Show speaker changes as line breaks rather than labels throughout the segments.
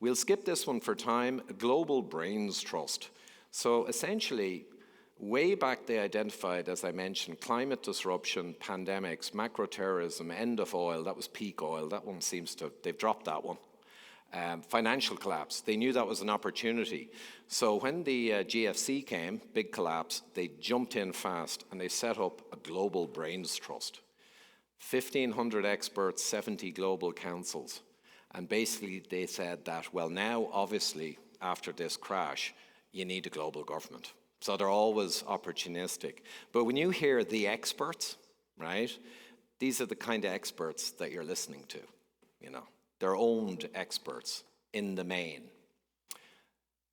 We'll skip this one for time. A global brains trust. So essentially, way back they identified, as I mentioned, climate disruption, pandemics, macro-terrorism, end of oil. That was peak oil. That one seems to, they've dropped that one. Financial collapse. They knew that was an opportunity. So when the GFC came, big collapse, they jumped in fast and they set up a global brains trust. 1,500 experts, 70 global councils. And basically they said that, well, now, obviously, after this crash, you need a global government. So they're always opportunistic. But when you hear the experts, right, these are the kind of experts that you're listening to, you know. They're owned experts in the main.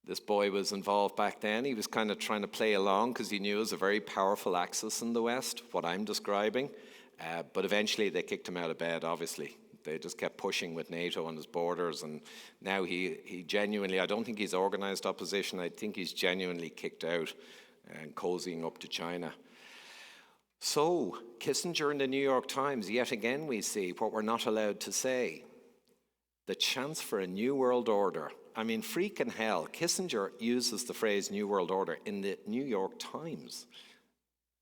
This boy was involved back then. He was kind of trying to play along because he knew it was a very powerful axis in the West, what I'm describing. But eventually they kicked him out of bed, obviously. They just kept pushing with NATO on his borders. And now he genuinely, I don't think he's organized opposition. I think he's genuinely kicked out and cozying up to China. So Kissinger in the New York Times, yet again we see what we're not allowed to say. The chance for a new world order. I mean, freaking hell, Kissinger uses the phrase new world order in the New York Times.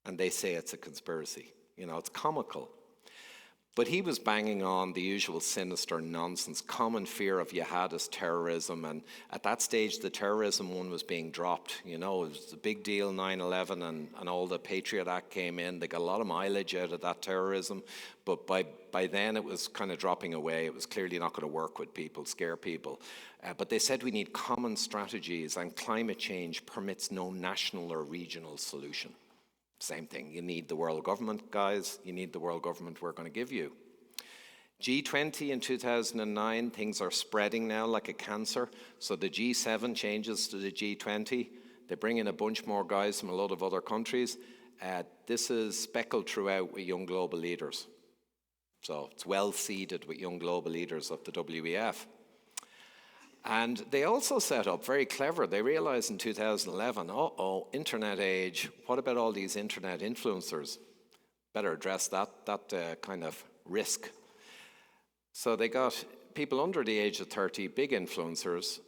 And they say it's a conspiracy. You know, it's comical. But he was banging on the usual sinister nonsense, common fear of jihadist terrorism. And at that stage, the terrorism one was being dropped. You know, it was a big deal, 9/11, and all the Patriot Act came in. They got a lot of mileage out of that terrorism. But by then, it was kind of dropping away. It was clearly not going to work with people, scare people. But they said we need common strategies, and climate change permits no national or regional solution. Same thing. You need the world government, guys. You need the world government we're going to give you. G20 in 2009, things are spreading now like a cancer. So the G7 changes to the G20. They bring in a bunch more guys from a lot of other countries. This is speckled throughout with young global leaders. So it's well seeded with young global leaders of the WEF. And they also set up, very clever, they realized in 2011, internet age, what about all these internet influencers? Better address that kind of risk. So they got people under the age of 30, big influencers.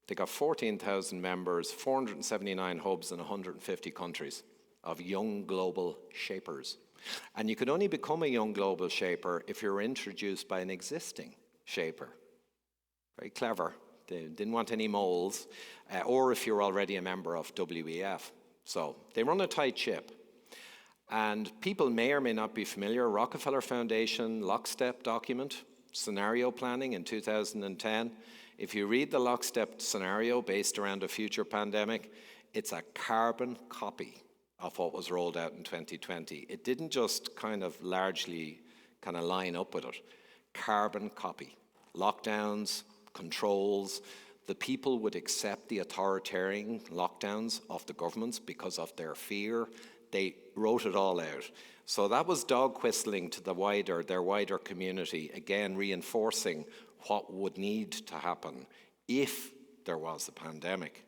They got 14,000 members, 479 hubs in 150 countries of young global shapers. And you could only become a young global shaper if you were introduced by an existing shaper. Very clever. They didn't want any moles, or if you're already a member of WEF. So they run a tight ship. And people may or may not be familiar, Rockefeller Foundation lockstep document, scenario planning in 2010. If you read the lockstep scenario based around a future pandemic, it's a carbon copy of what was rolled out in 2020. It didn't just kind of largely kind of line up with it. Carbon copy. Lockdowns, controls, the people would accept the authoritarian lockdowns of the governments because of their fear. They wrote it all out. So that was dog whistling to their wider community, again reinforcing what would need to happen if there was a pandemic.